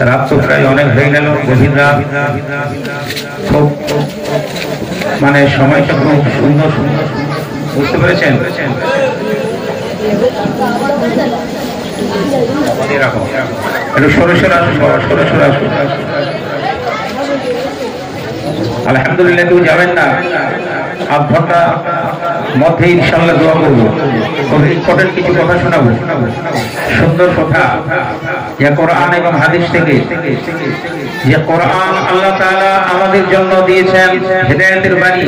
রাত তো প্রায় অনেক হয়ে গেল, গভীর রাত, খুব মানে সময়টা খুব সুন্দর সুন্দর, বুঝতে পেরেছেন? একটু সরে সরে আসুন, সরে সরে আসুন। আলহামদুলিল্লাহ, কেউ যাবেন না, আধ ঘন্টা মধ্যে ইনশাল্লাহ দোয়া করবো, ইম্পর্টেন্ট কিছু কথা শোনাবো, সুন্দর কথা, যে কোরআন এবং হাদিস থেকে, যে কোরআন আল্লাহ তাআলা আমাদের জন্য দিয়েছেন হেদায়েতের বাণী।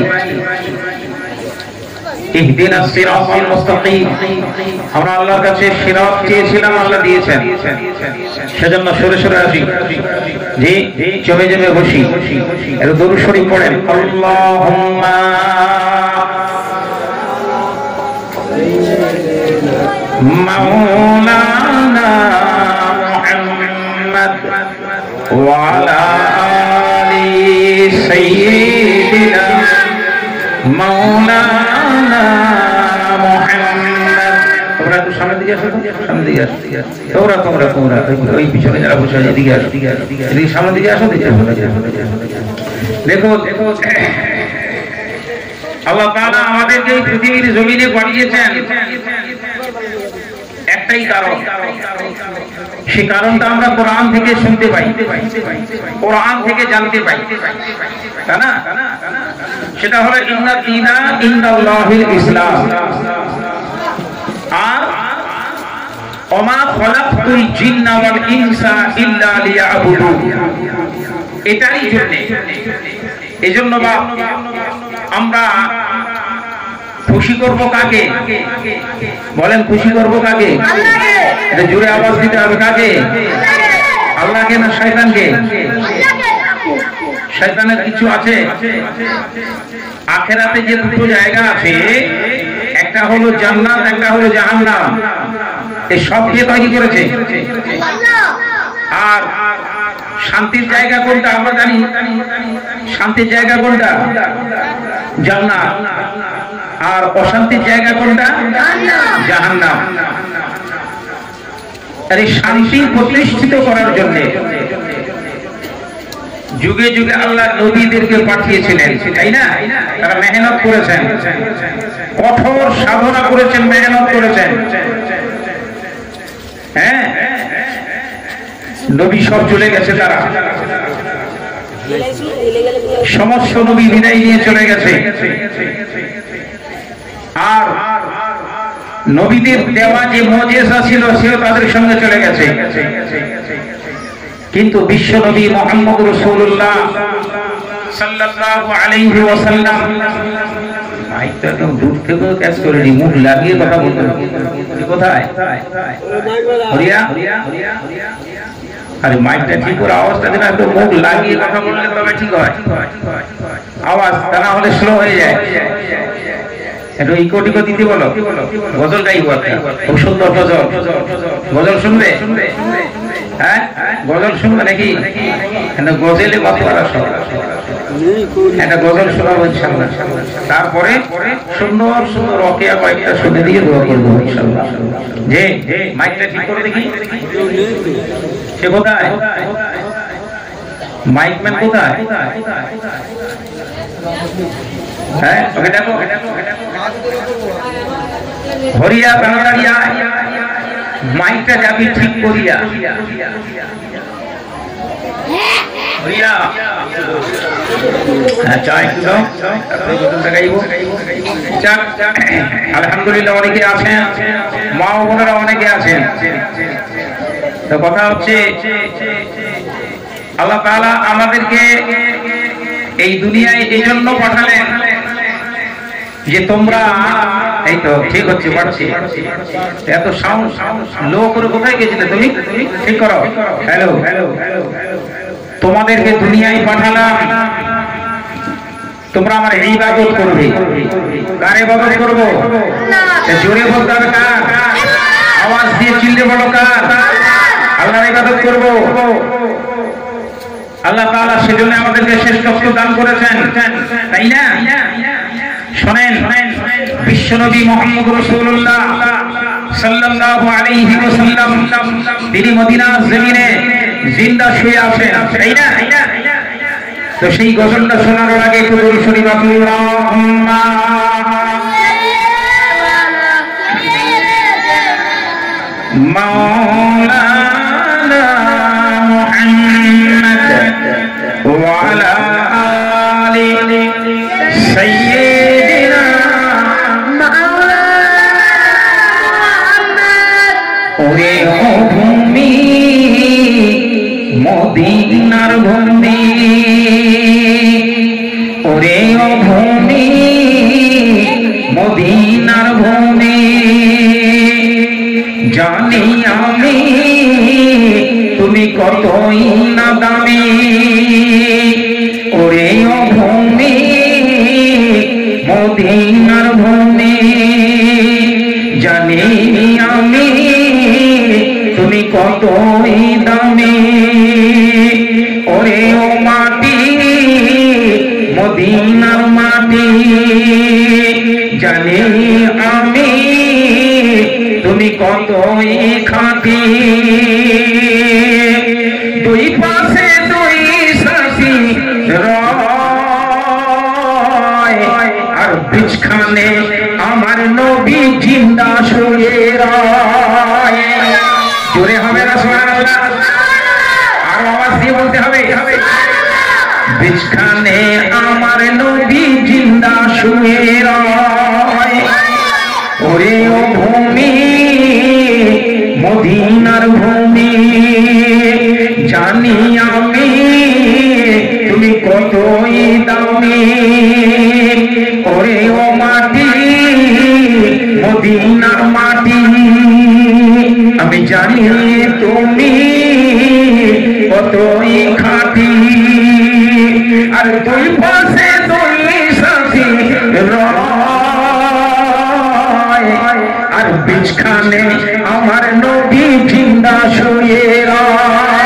ইহদিনাস সিরাতাল মুস্তাকিম, আমরা আল্লাহর কাছে সিরাত চেয়েছিলাম, আল্লাহ দিয়েছেন। সেজন্য সরে সরে আসি, জি জমে জমে বসি, এর দরুদ শরীফ পড়েন। আল্লাহুম্মা মাওলানা মুহাম্মদ ওয়া আলা আলি সাইয়্যিদিনা মাওলানা মুহাম্মদ। তোমরা একটু সামনে দিকে আসো, সামনে দিকে আসো, তোমরা ওই পিছনে যারা বসে আছে এদিকে আসো, এদিকে সামনে দিকে আসো। দেখো আল্লাহ তাআলা আমাদেরকে এই পৃথিবীর জমিনে পাঠিয়েছেন একটাই কারণ, সেই কারণটা আমরা কোরআন থেকে শুনতে পাই, কোরআন থেকে জানতে পাই, তাই না? সেটা হলো ইন্না দীনা ইনদাল্লাহিল ইসলাম, আর ওমা খালাকতুল জিন্না ওয়াল ইনসা ইল্লা লিয়াবুদুন। এটাই জন্য, এজন্য আমরা খুশি করব কাকে? বলেন, খুশি করব কাকে? এটা জোরে আওয়াজ দিতে হবে। কাকে? আল্লাহকে না শয়তানকে? শয়তানের কিছু আছে? আখিরাতে যে দুটো জায়গা আছে, একটা হলো জান্নাত, একটা হলো জাহান্নাম। এই সব কে তৈরি করেছে? আর শান্তির জায়গা কোনটা আমরা জানি? শান্তির জায়গা কোনটা? জান্নাত। আর অশান্তির জায়গা কোনটা? জাহান্নাম। আর এই শান্তি প্রতিষ্ঠিত করার জন্য যুগে যুগে আল্লাহ নবীদেরকে পাঠিয়েছিলেন, তাই না? তারা মেহনত করেছেন, কঠোর সাধনা করেছেন, মেহনত করেছেন। হ্যাঁ, নবী সব চলে গেছে, তারা সমস্ত নবী বিদায় নিয়ে চলে গেছে। আর নবীদের দেওয়া যে মুজিজা ছিল সেও তাদের সঙ্গে চলে গেছে। কিন্তু বিশ্ব নবী মুহাম্মদ রাসূলুল্লাহ সাল্লাল্লাহু আলাইহি ওয়াসাল্লাম, মাইকটা একদম দূর থেকে ক্যাচ করে নি, মুখ লাগিয়ে কথা বলতে হবে। কোথায় হরিয়া? আরে মাইকটা ঠিক করে আওয়াজটা দেন, একটু মুখ লাগিয়ে কথা বললে তবে ঠিক হয় আওয়াজ, তা না হলে স্লো হয়ে যায়। একটু ইকো টিকো দিতে বলো, গজল গাইবো একটা, খুব সুন্দর গজল। গজল শুনবে? হ্যাঁ, গজল শুনবে নাকি? গজলে মাতোয়ারা সব, একটা গজল শোনাবো ইনশাআল্লাহ। তারপরে সুন্দর সুন্দর রকিয়া কয়েকটা শুনে দিয়ে দোয়া করবো ইনশাআল্লাহ। যে মাইকটা ঠিক করে দেখি, সে কোথায়? মাইকম্যান কোথায়? হ্যাঁ, ওকে দেখো। হরিয়া তাড়াতাড়ি আয়, মাইকটা যাবি ঠিক করিয়া। হরিয়া, হ্যাঁ চা একটু দাও, গাইব। আলহামদুলিল্লাহ, অনেকে আছেন, মা ও বোনেরা অনেকে আছেন। তো কথা হচ্ছে, আল্লাহ তাআলা আমাদেরকে এই দুনিয়ায় এই জন্য পাঠালেন যে তোমরা, এই তো ঠিক হচ্ছে, পাচ্ছি। এত সাউন্ড লো করে কোথায় গেছিলে তুমি? ঠিক করো। হ্যালো, তোমাদেরকে দুনিয়ায় পাঠালাম তোমরা আমার ইবাদত করবে। কার ইবাদত করব? জোরে বলতে হবে কার? আওয়াজ দিয়ে চিল্লে বলো কার? আল্লাহর ইবাদত করব। আল্লাহ তাআলা সেজন্য আমাদেরকে শ্রেষ্ঠত্ব দান করেছেন, তাই না? শুনেন, বিশ্বনবী মুহাম্মদ রাসূলুল্লাহ সাল্লাল্লাহু আলাইহি ওয়াসাল্লাম তিনি মদিনার জমিনে জিন্দা শুয়ে আছেন, তাই না? তো সেই গজলটা শোনার আগে একটু দরুদ শরীফ আল্লাহুম্মা মাওলানা মুহাম্মদ ওয়া আলা আলি সাইয়্যিদিনা ওরে ও ভূমি মদিনার ভূমি, ওরে ও ভূমি মদিনার ভূমি, জানি আমি তুমি কতই না দামি, ওরে ও ভূমি মদিনার ভূমি, জানি আমি তুমি কতই দামি, ওরে ও মাটি মদিনার মাটি, জানি আমি তুমি কতই খাঁটি, দুই পাশে দুই সাথী রয় আর বিছখানে আমার নবী জিন্দা শুয়ে রয়। জোরে হবে না সুবহানাল্লাহ? আর আওয়াজ দিয়ে বলতে হবে। বিছখানে আমার নবী জিন্দা শুয়ে রয়, ওরে ও ভূমি মদিনার ভূমি, জানি আমি তুমি কতই দামি, ওরে ও মাটি মদিনার মাটি, আমি জানি তুমি কতই খাঁটি, আর দুই পাশে দুই সাথী রয় আর বিছখানে আমার নবী জিন্দা শুয়ে রয়।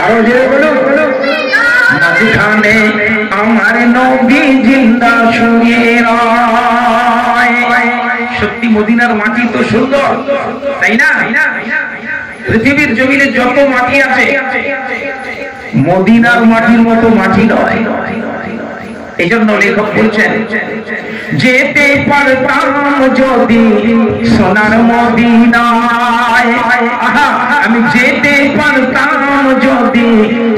আরো যে বলো মাঝখানে আমার নবী জিন্দা শুয়ে রয়। সত্যি মদিনার মাটি তো সুন্দর, তাই না? পৃথিবীর জমিনে যত মাটি আছে মদিনার মাটির মতো মাটি নয়। এই জন্য লেখক বলছেন, যেতে পারতাম যদি সোনার মদিনায়, আমি যেতে পারতাম যদি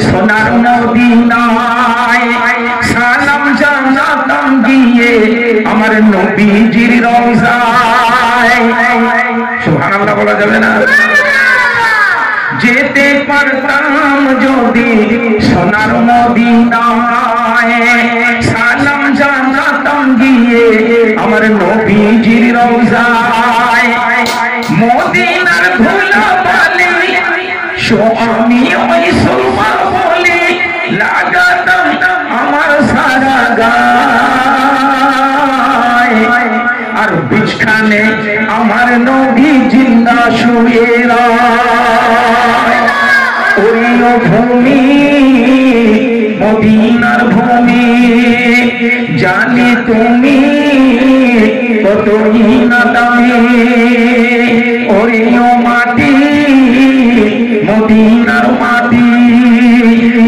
সোনার মদিনায়, সালাম জানাতাম গিয়ে আমার নবীজির রওজায়। সুবহানাল্লাহ বলা যাবে না? যেতে পারতাম যদি সোনার মদিনায়, সালাম জানাতাম গিয়ে আমার নবীজির রওজায়, মদিনার ধুলাবালি স্বামী ওই সুরমা বলি লাগাতাম আমার সারা গায়, আর বিছখানে আমার নবী জিন্দা শুয়ে রয়, ওরে ও ভূমি মদিনার ভূমি, জানি তুমি কতই না দামি, ওরে ও মাটি মদিনার মাটি,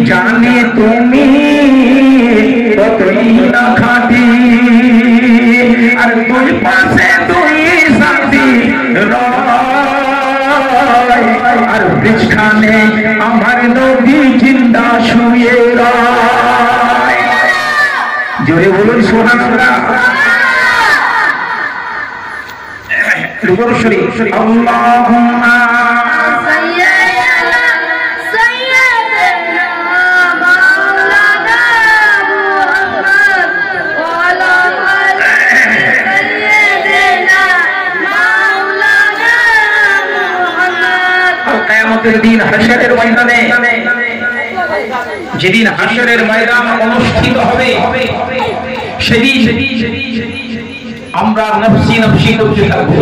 জানি তুমি কতই না খাঁটি, আর দুই পাশে দুই সাথী রয় আর বিছখানে আমার নবী জিন্দা শুয়ে রয়। জোরে বলুন সুবহানাল্লাহ। আল্লাহুম্মা কিয়ামতের দিন হাশরের ময়দানে, যেদিন হাশরের ময়দান অনুষ্ঠিত হবে, সেদিন আমরা নফসি নফসি করতে থাকবো।